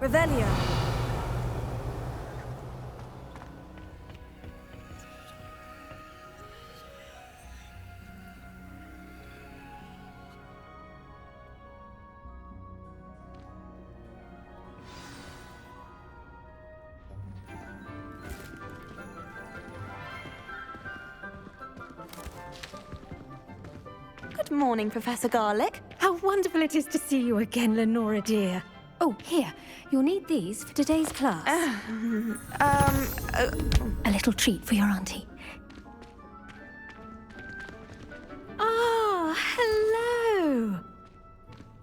Revelio. Good morning, Professor Garlick. How wonderful it is to see you again, Lenora dear. Oh, here. You'll need these for today's class. A little treat for your auntie. Ah, hello.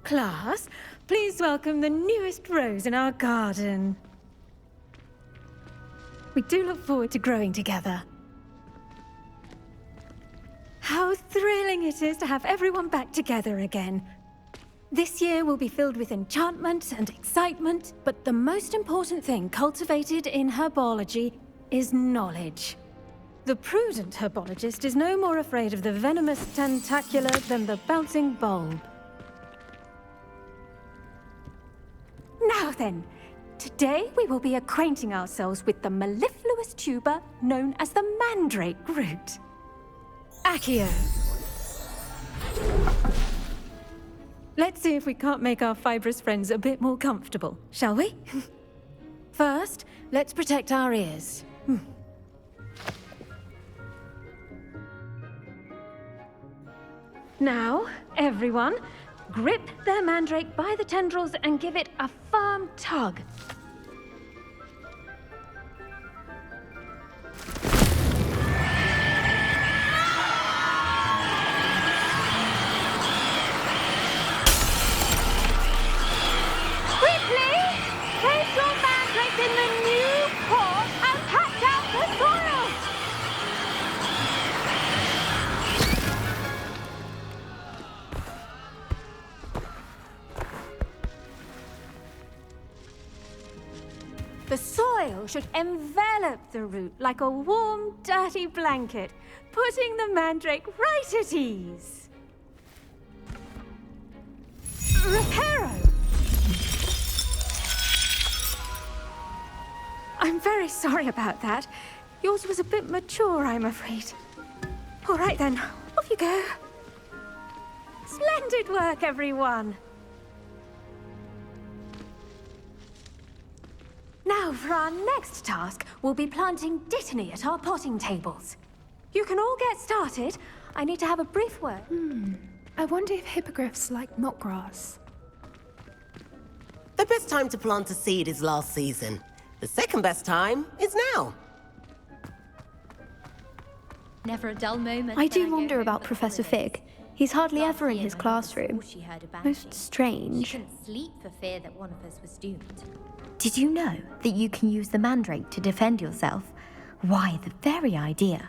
Class, please welcome the newest rose in our garden. We do look forward to growing together. How thrilling it is to have everyone back together again. This year will be filled with enchantment and excitement, but the most important thing cultivated in herbology is knowledge. The prudent herbologist is no more afraid of the venomous tentacula than the bouncing bulb. Now then, today we will be acquainting ourselves with the mellifluous tuber known as the mandrake root. Accio. Let's see if we can't make our fibrous friends a bit more comfortable, shall we? First, let's protect our ears. Now, everyone, grip their mandrake by the tendrils and give it a firm tug. The soil should envelop the root like a warm, dirty blanket, putting the mandrake right at ease. Reparo! I'm very sorry about that. Yours was a bit mature, I'm afraid. All right then, off you go. Splendid work, everyone! Now, for our next task, we'll be planting dittany at our potting tables. You can all get started. I need to have a brief word. I wonder if hippogriffs like milk grass. The best time to plant a seed is last season. The second best time is now. Never a dull moment. I do wonder about Professor Fig. He's hardly ever in his classroom. Most strange. She couldn't sleep for fear that one of us was doomed. Did you know that you can use the mandrake to defend yourself? Why, the very idea.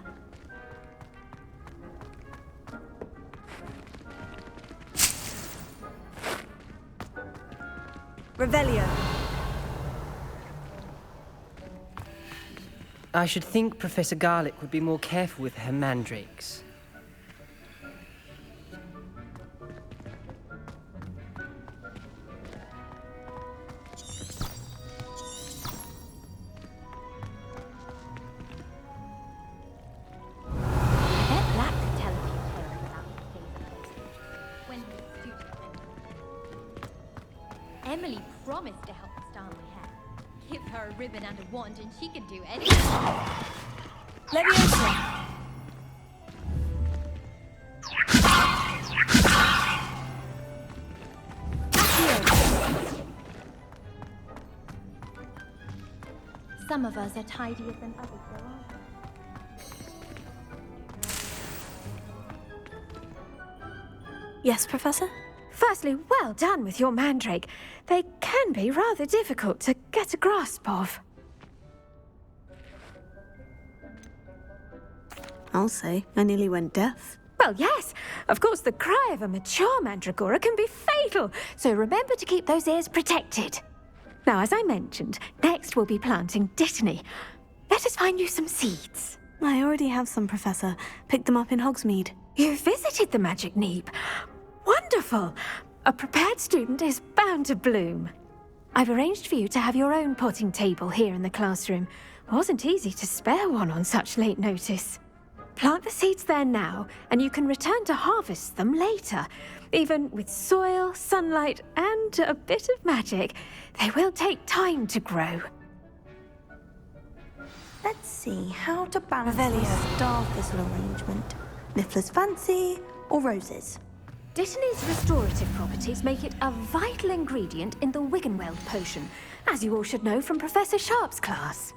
Revelio. I should think Professor Garlick would be more careful with her mandrakes. Emily promised to help me style my hair. Give her a ribbon and a wand and she can do anything. Leviosa. Some of us are tidier than others, though, aren't we? Yes, Professor? Firstly, well done with your mandrake. They can be rather difficult to get a grasp of. I'll say, I nearly went deaf. Well, yes. Of course, the cry of a mature mandragora can be fatal, so remember to keep those ears protected. Now, as I mentioned, next we'll be planting dittany. Let us find you some seeds. I already have some, Professor. Picked them up in Hogsmeade. You visited the Magic Neep. Wonderful! A prepared student is bound to bloom. I've arranged for you to have your own potting table here in the classroom. Wasn't easy to spare one on such late notice. Plant the seeds there now, and you can return to harvest them later. Even with soil, sunlight, and a bit of magic, they will take time to grow. Let's see how to balance the star thistle arrangement. Niffler's fancy or roses? Dittany's restorative properties make it a vital ingredient in the Wiggenweld potion, as you all should know from Professor Sharp's class.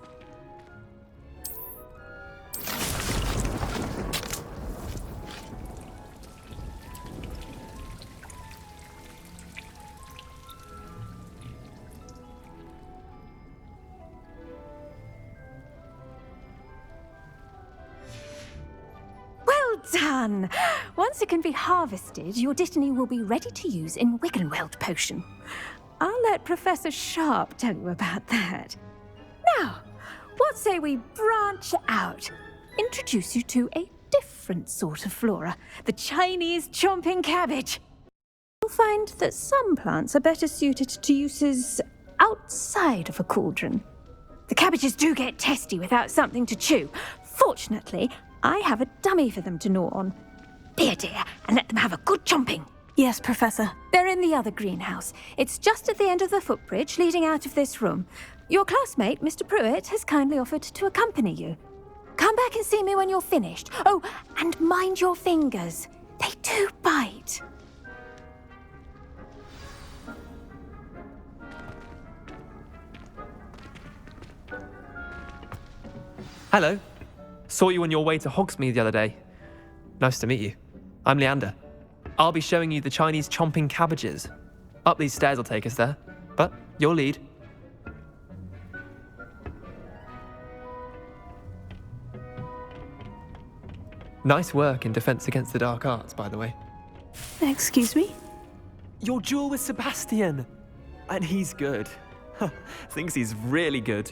Done! Once it can be harvested, your Dittany will be ready to use in Wiggenweld potion. I'll let Professor Sharp tell you about that. Now, what say we branch out? Introduce you to a different sort of flora, the Chinese chomping cabbage. You'll find that some plants are better suited to uses outside of a cauldron. The cabbages do get testy without something to chew. Fortunately, I have a dummy for them to gnaw on. Be a dear and let them have a good chomping. Yes, Professor. They're in the other greenhouse. It's just at the end of the footbridge leading out of this room. Your classmate, Mr. Pruitt, has kindly offered to accompany you. Come back and see me when you're finished. Oh, and mind your fingers. They do bite. Hello. Saw you on your way to Hogsmeade the other day. Nice to meet you. I'm Leander. I'll be showing you the Chinese chomping cabbages. Up these stairs will take us there, but you'll lead. Nice work in Defense Against the Dark Arts, by the way. Excuse me? Your duel with Sebastian! And he's good. Thinks he's really good.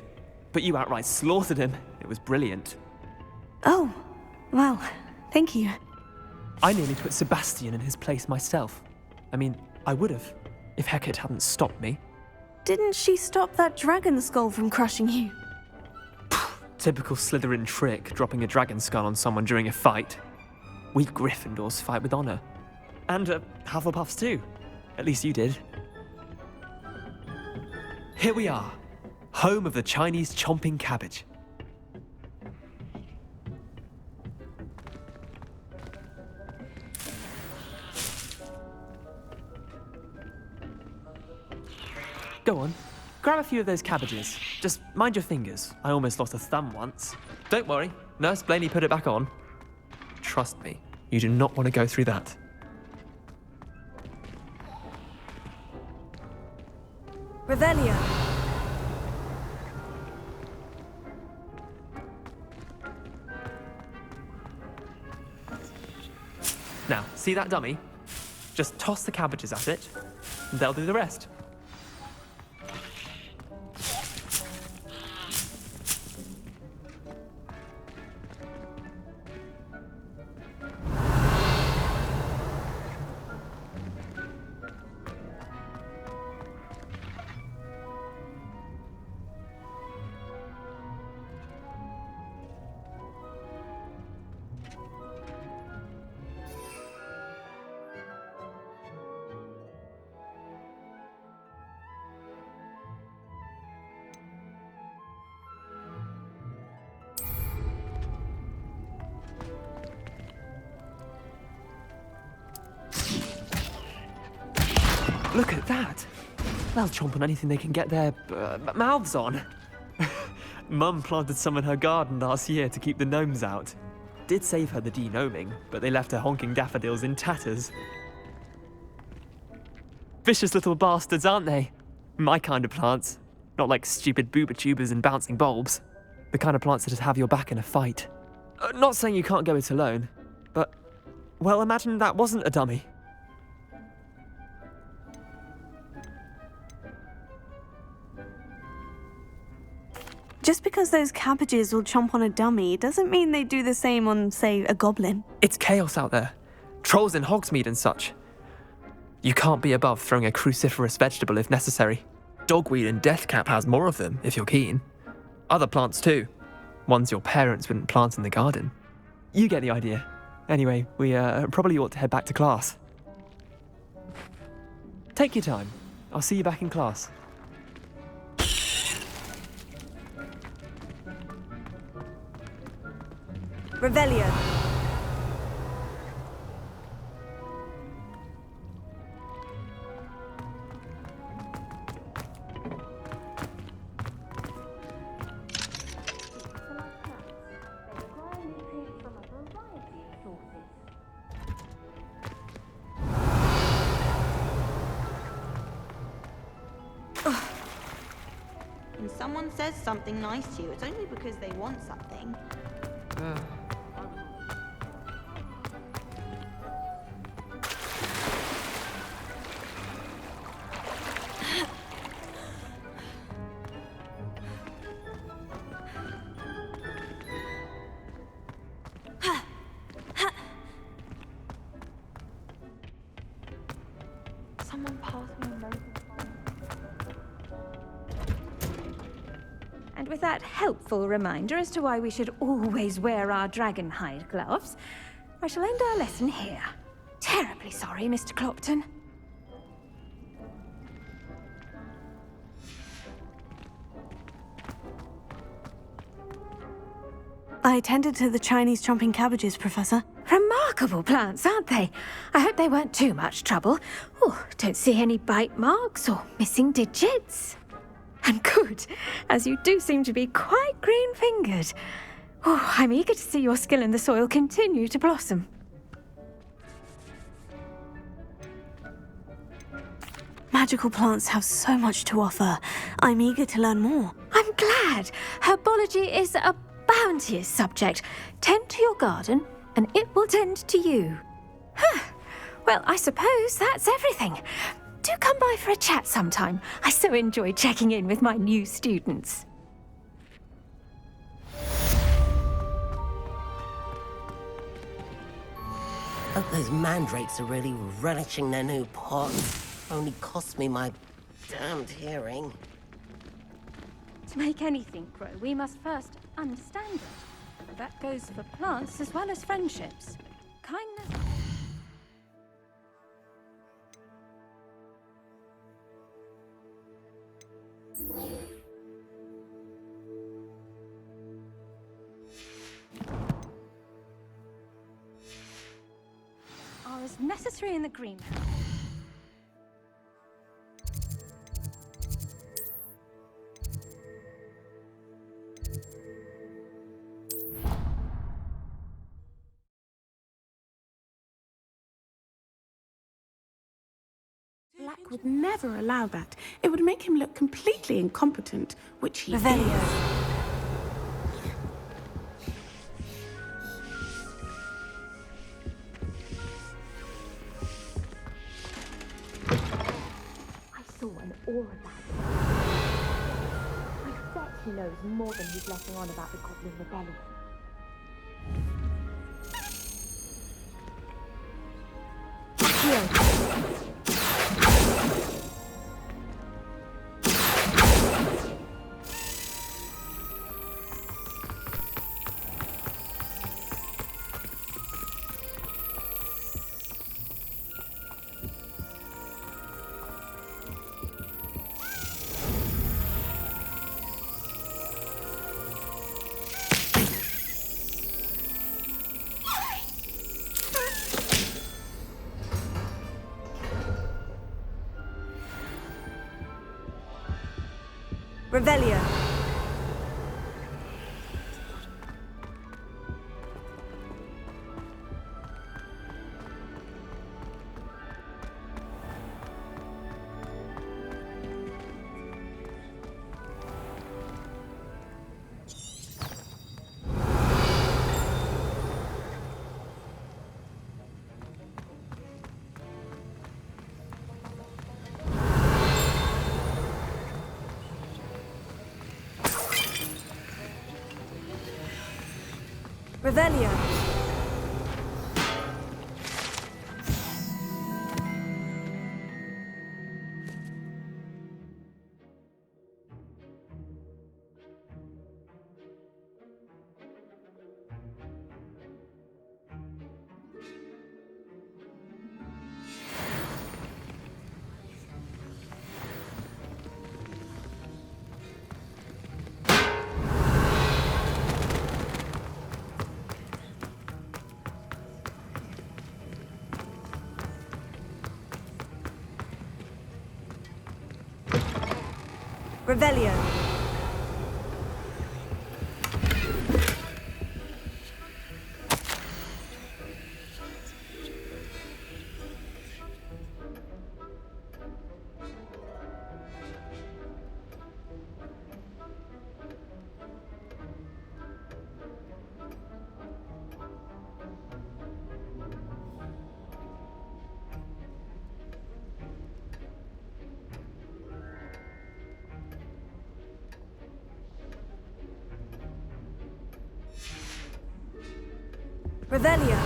But you outright slaughtered him. It was brilliant. Oh, well, thank you. I nearly put Sebastian in his place myself. I mean, I would have, if Hecate hadn't stopped me. Didn't she stop that dragon skull from crushing you? Typical Slytherin trick, dropping a dragon skull on someone during a fight. We Gryffindors fight with honor. And Hufflepuffs too. At least you did. Here we are, home of the Chinese chomping cabbage. Go on, grab a few of those cabbages. Just mind your fingers. I almost lost a thumb once. Don't worry, Nurse Blaney put it back on. Trust me, you do not want to go through that. Revelio. Now, see that dummy? Just toss the cabbages at it, and they'll do the rest. Look at that! They'll chomp on anything they can get their mouths on. Mum planted some in her garden last year to keep the gnomes out. Did save her the de-gnoming, but they left her honking daffodils in tatters. Vicious little bastards, aren't they? My kind of plants. Not like stupid booba tubers and bouncing bulbs. The kind of plants that just have your back in a fight. Not saying you can't go it alone, but, well, imagine that wasn't a dummy. Just because those cabbages will chomp on a dummy doesn't mean they do the same on, say, a goblin. It's chaos out there. Trolls in Hogsmeade and such. You can't be above throwing a cruciferous vegetable if necessary. Dogweed and deathcap has more of them, if you're keen. Other plants too. Ones your parents wouldn't plant in the garden. You get the idea. Anyway, we probably ought to head back to class. Take your time. I'll see you back in class. Revelio. When someone says something nice to you, it's only because they want something. Someone pass me a note. And with that helpful reminder as to why we should always wear our dragon hide gloves, I shall end our lesson here. Terribly sorry, Mr. Clopton. I attended to the Chinese chomping cabbages, Professor. Remarkable plants, aren't they? I hope they weren't too much trouble. Oh, don't see any bite marks or missing digits. And good, as you do seem to be quite green-fingered. Oh, I'm eager to see your skill in the soil continue to blossom. Magical plants have so much to offer. I'm eager to learn more. I'm glad. Herbology is a bounteous subject. Tend to your garden, and it will tend to you. Huh. Well, I suppose that's everything. Do come by for a chat sometime. I so enjoy checking in with my new students. Hope those mandrakes are really relishing their new pots. Only cost me my damned hearing. To make anything grow, we must first understand it. And that goes for plants as well as friendships. Kindness. Are as necessary in the greenhouse. Black would never allow that. It would make him look completely incompetent, which he is. I saw an aura bag. I bet he knows more than he's letting on about the Goblin Rebellion. Revelio. Revelio. Revelio. Revelio.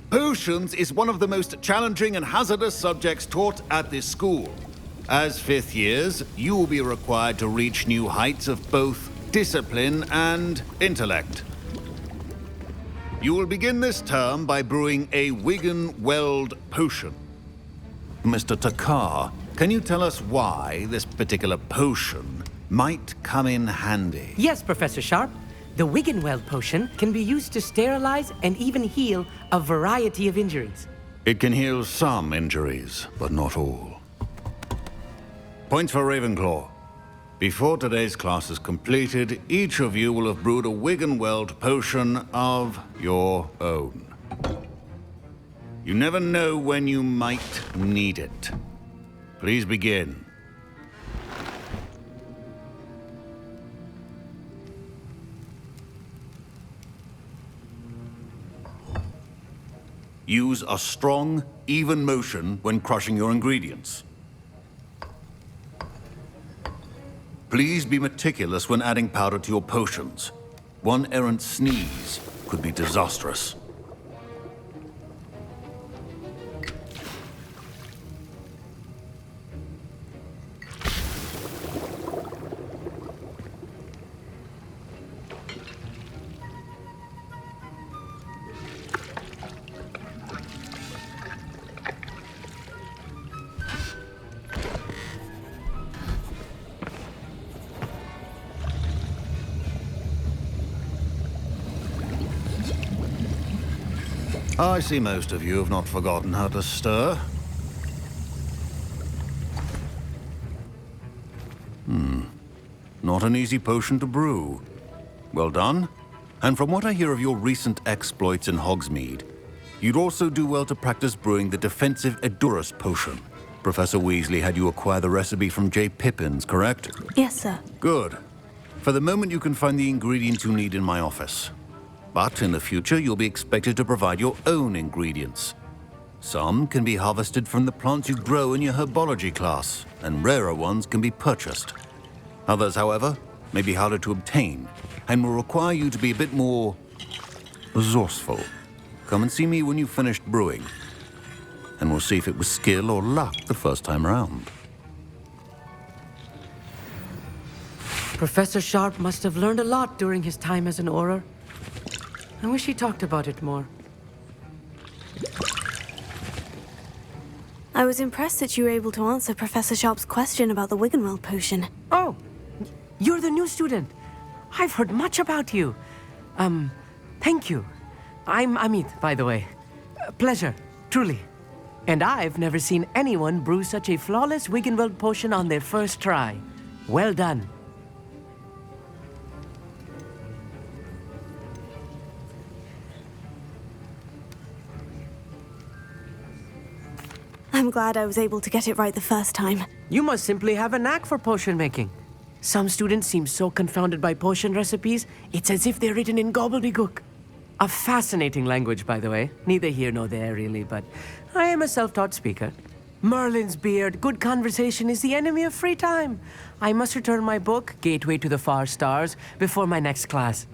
Potions is one of the most challenging and hazardous subjects taught at this school. As fifth years, you will be required to reach new heights of both discipline and intellect. You will begin this term by brewing a Wiggenweld potion. Mr. Takar, can you tell us why this particular potion might come in handy? Yes, Professor Sharp. The Wiggenweld potion can be used to sterilize and even heal a variety of injuries. It can heal some injuries, but not all. Points for Ravenclaw. Before today's class is completed, each of you will have brewed a Wiggenweld potion of your own. You never know when you might need it. Please begin. Use a strong, even motion when crushing your ingredients. Please be meticulous when adding powder to your potions. One errant sneeze could be disastrous. I see most of you have not forgotten how to stir. Not an easy potion to brew. Well done. And from what I hear of your recent exploits in Hogsmeade, you'd also do well to practice brewing the defensive Edurus potion. Professor Weasley had you acquire the recipe from J. Pippins, correct? Yes, sir. Good. For the moment, you can find the ingredients you need in my office. But in the future, you'll be expected to provide your own ingredients. Some can be harvested from the plants you grow in your herbology class, and rarer ones can be purchased. Others, however, may be harder to obtain, and will require you to be a bit more resourceful. Come and see me when you've finished brewing, and we'll see if it was skill or luck the first time around. Professor Sharp must have learned a lot during his time as an Auror. I wish he talked about it more. I was impressed that you were able to answer Professor Sharp's question about the Wiggenweld potion. Oh, you're the new student. I've heard much about you. Thank you. I'm Amit, by the way. Pleasure, truly. And I've never seen anyone brew such a flawless Wiggenweld potion on their first try. Well done. I'm glad I was able to get it right the first time. You must simply have a knack for potion making. Some students seem so confounded by potion recipes, it's as if they're written in gobbledygook. A fascinating language, by the way. Neither here nor there, really, but I am a self-taught speaker. Merlin's beard, good conversation is the enemy of free time. I must return my book, Gateway to the Far Stars, before my next class.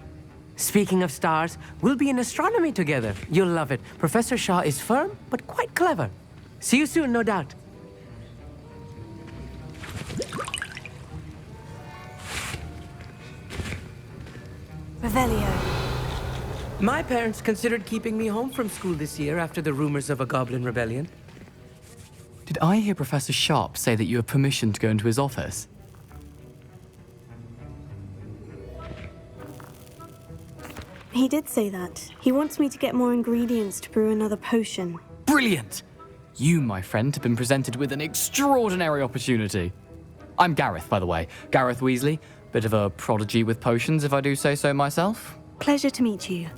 Speaking of stars, we'll be in astronomy together. You'll love it. Professor Shaw is firm, but quite clever. See you soon, no doubt. Revelio. My parents considered keeping me home from school this year after the rumors of a goblin rebellion. Did I hear Professor Sharp say that you have permission to go into his office? He did say that. He wants me to get more ingredients to brew another potion. Brilliant! You, my friend, have been presented with an extraordinary opportunity. I'm Gareth, by the way. Gareth Weasley. Bit of a prodigy with potions, if I do say so myself. Pleasure to meet you.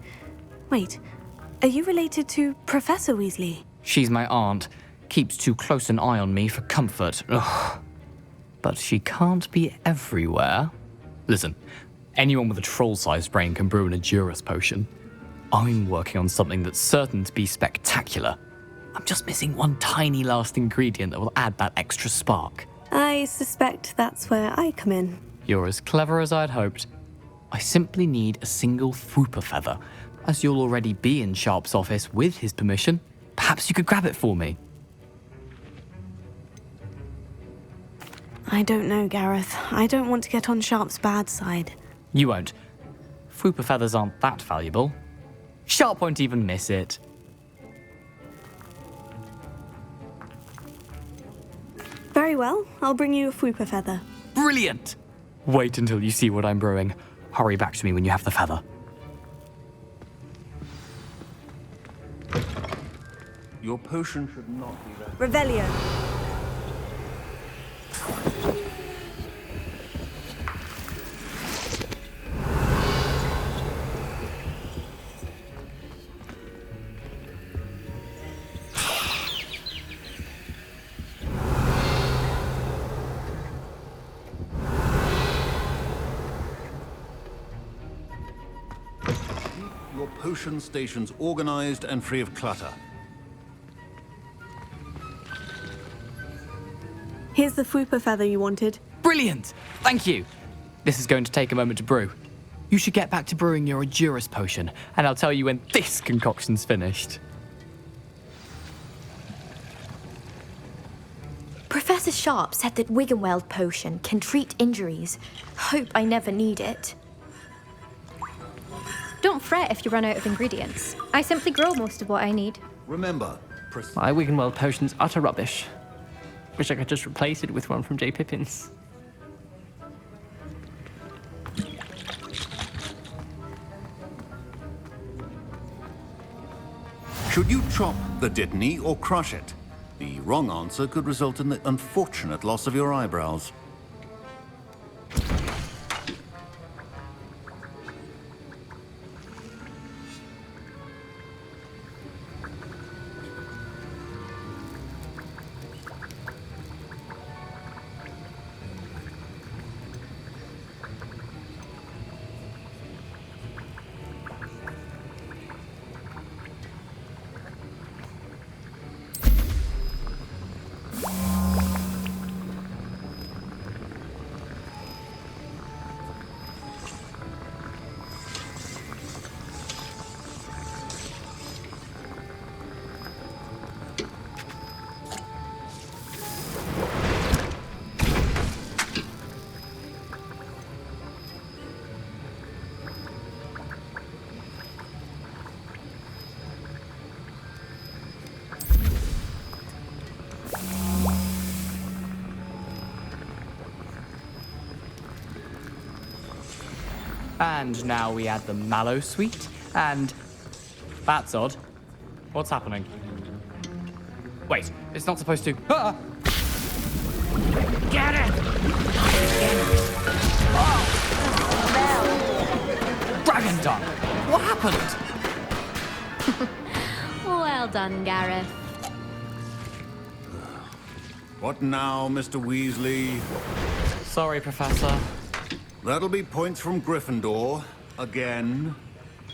Wait, are you related to Professor Weasley? She's my aunt. Keeps too close an eye on me for comfort. Ugh. But she can't be everywhere. Listen, anyone with a troll-sized brain can brew an Edurus potion. I'm working on something that's certain to be spectacular. I'm just missing one tiny last ingredient that will add that extra spark. I suspect that's where I come in. You're as clever as I'd hoped. I simply need a single Fwooper feather. As you'll already be in Sharp's office with his permission, perhaps you could grab it for me. I don't know, Gareth. I don't want to get on Sharp's bad side. You won't. Fwooper feathers aren't that valuable. Sharp won't even miss it. Very well. I'll bring you a Fwooper feather. Brilliant! Wait until you see what I'm brewing. Hurry back to me when you have the feather. Your potion should not be ready. Revelio. Your potion stations organized and free of clutter. Here's the Fwooper feather you wanted. Brilliant! Thank you! This is going to take a moment to brew. You should get back to brewing your Edurus potion, and I'll tell you when this concoction's finished. Professor Sharp said that Wiggenweld potion can treat injuries. Hope I never need it. Don't fret if you run out of ingredients. I simply grow most of what I need. Remember, My Wiggenweld potion's utter rubbish. Wish I could just replace it with one from J. Pippin's. should you chop the Dittany or crush it? The wrong answer could result in the unfortunate loss of your eyebrows. And now we add the mallow sweet, and... That's odd. What's happening? Wait, it's not supposed to... Ah! Get it! Oh! Dragon Dung! What happened? Well done, Gareth. What now, Mr. Weasley? Sorry, Professor. That'll be points from Gryffindor. Again.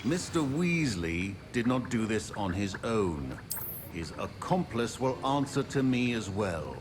Mr. Weasley did not do this on his own. His accomplice will answer to me as well.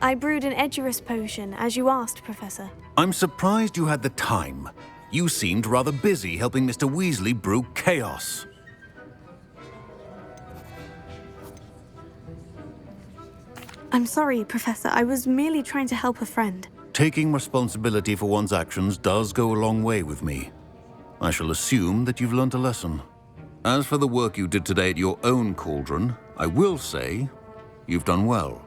I brewed an Edurus potion, as you asked, Professor. I'm surprised you had the time. You seemed rather busy helping Mr. Weasley brew chaos. I'm sorry, Professor. I was merely trying to help a friend. Taking responsibility for one's actions does go a long way with me. I shall assume that you've learnt a lesson. As for the work you did today at your own cauldron, I will say you've done well.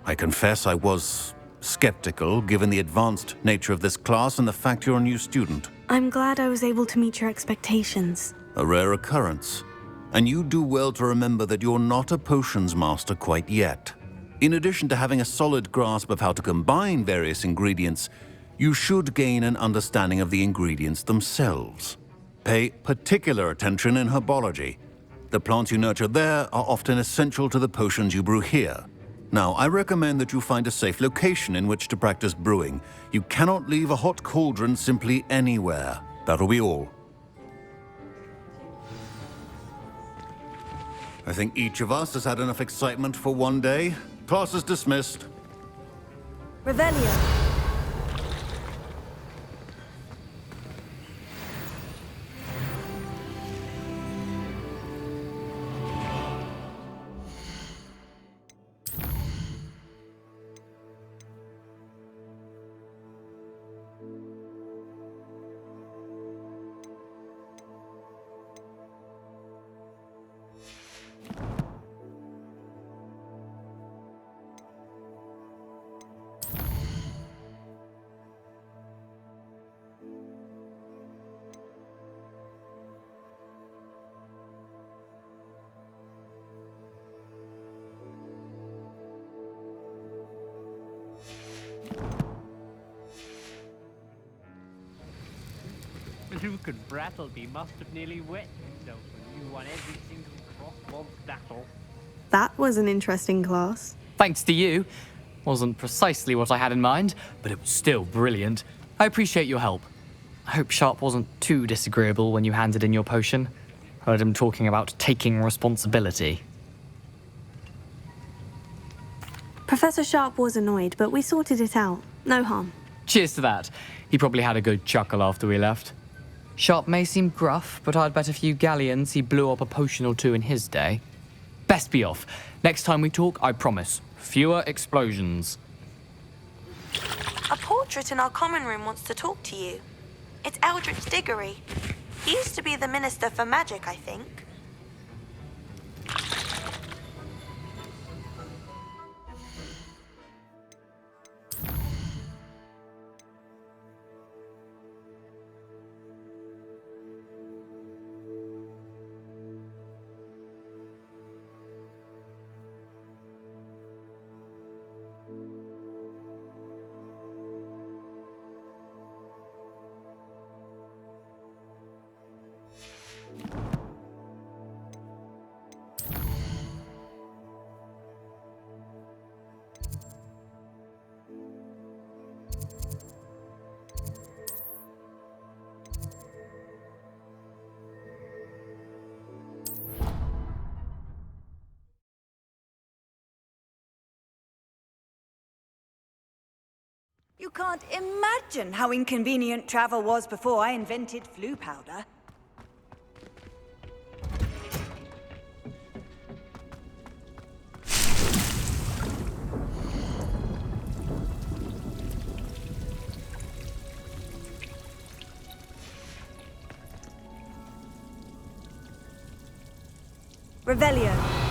I confess I was skeptical, given the advanced nature of this class and the fact you're a new student. I'm glad I was able to meet your expectations. A rare occurrence. And you do well to remember that you're not a potions master quite yet. In addition to having a solid grasp of how to combine various ingredients, you should gain an understanding of the ingredients themselves. Pay particular attention in herbology. The plants you nurture there are often essential to the potions you brew here. Now, I recommend that you find a safe location in which to practice brewing. You cannot leave a hot cauldron simply anywhere. That'll be all. I think each of us has had enough excitement for one day. Class is dismissed. Revelio. Luke and Brattleby must have nearly wet themselves when you won every single crossword battle. That was an interesting class. Thanks to you. Wasn't precisely what I had in mind, but it was still brilliant. I appreciate your help. I hope Sharp wasn't too disagreeable when you handed in your potion. Heard him talking about taking responsibility. Professor Sharp was annoyed, but we sorted it out. No harm. Cheers to that. He probably had a good chuckle after we left. Sharp may seem gruff, but I'd bet a few galleons he blew up a potion or two in his day. Best be off. Next time we talk, I promise, fewer explosions. A portrait in our common room wants to talk to you. It's Eldritch Diggory. He used to be the Minister for Magic, I think. You can't imagine how inconvenient travel was before I invented flu powder. Revelio.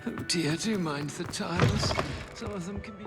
Oh dear, do mind the tiles. Some of them can be...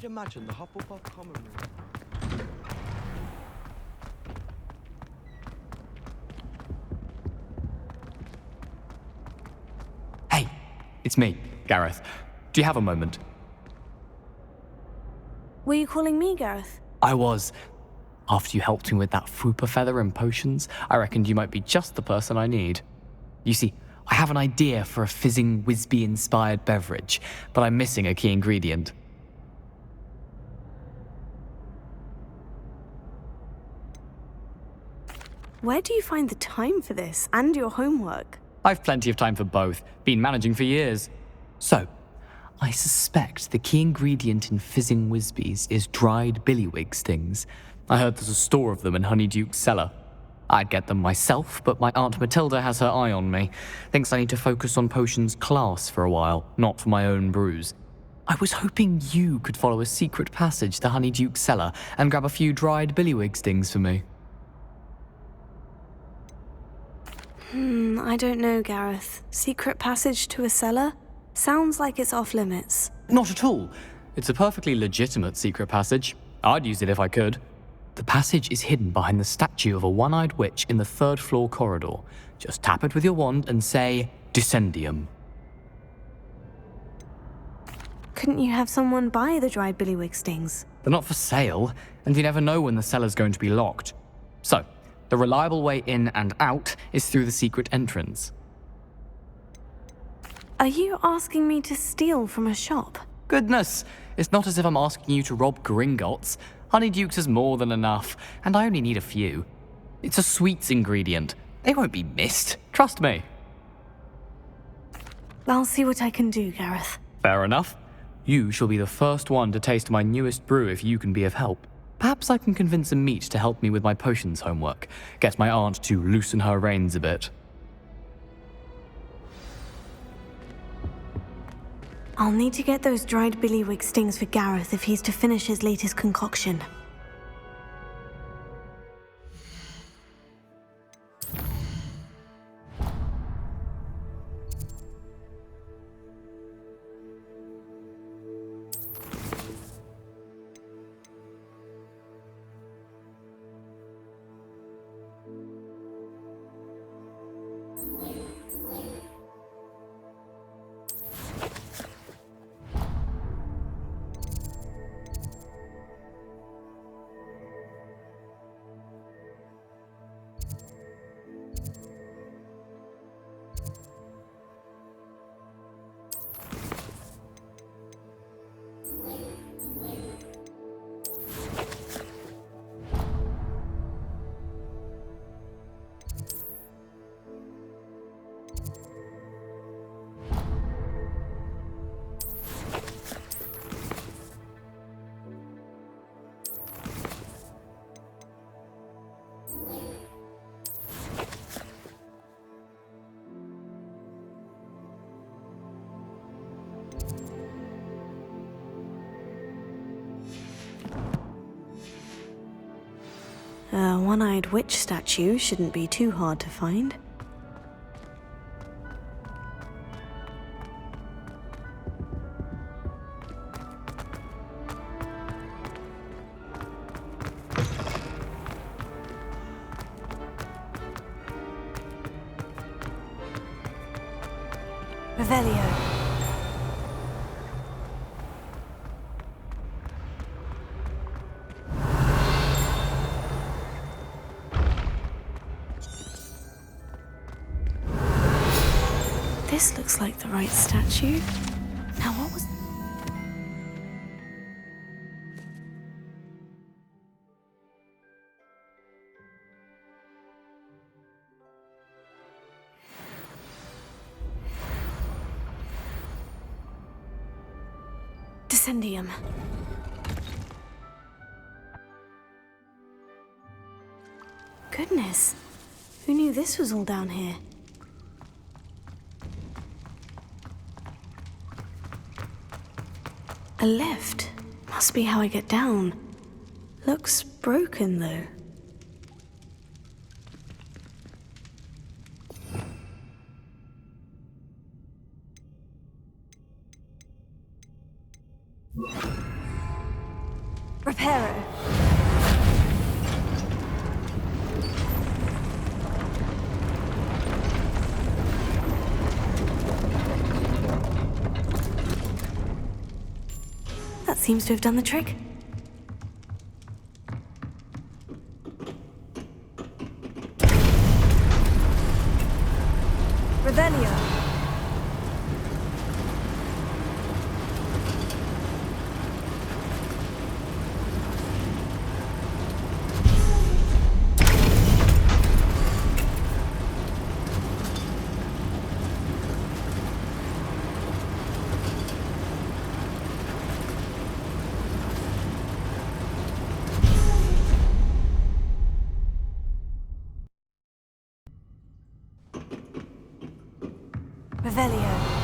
imagine the Hufflepuff common room. Hey, it's me, Gareth. Do you have a moment? Were you calling me, Gareth? I was. After you helped me with that fupa feather and potions, I reckoned you might be just the person I need. You see, I have an idea for a fizzing Wisby-inspired beverage, but I'm missing a key ingredient. Where do you find the time for this and your homework? I've plenty of time for both. Been managing for years. So, I suspect the key ingredient in fizzing Wisbies is dried billywig stings. I heard there's a store of them in Honeyduke's cellar. I'd get them myself, but my Aunt Matilda has her eye on me. Thinks I need to focus on potions class for a while, not for my own brews. I was hoping you could follow a secret passage to Honeyduke's cellar and grab a few dried billywig stings for me. I don't know, Gareth. Secret passage to a cellar? Sounds like it's off limits. Not at all. It's a perfectly legitimate secret passage. I'd use it if I could. The passage is hidden behind the statue of a one-eyed witch in the third-floor corridor. Just tap it with your wand and say, Descendium. Couldn't you have someone buy the dried billywig stings? They're not for sale, and you never know when the cellar's going to be locked. So, the reliable way in and out is through the secret entrance. Are you asking me to steal from a shop? Goodness, it's not as if I'm asking you to rob Gringotts. Honeyduke's is more than enough, and I only need a few. It's a sweets ingredient. They won't be missed. Trust me. I'll see what I can do, Gareth. Fair enough. You shall be the first one to taste my newest brew if you can be of help. Perhaps I can convince a meat to help me with my potions homework. Get my aunt to loosen her reins a bit. I'll need to get those dried billywig stings for Gareth if he's to finish his latest concoction. A one-eyed witch statue shouldn't be too hard to find. Revelio. This looks like the right statue. Now what was... Descendium. Goodness, who knew this was all down here? A lift. Must be how I get down. Looks broken, though. Reparo. That seems to have done the trick. Revelio. Revelio.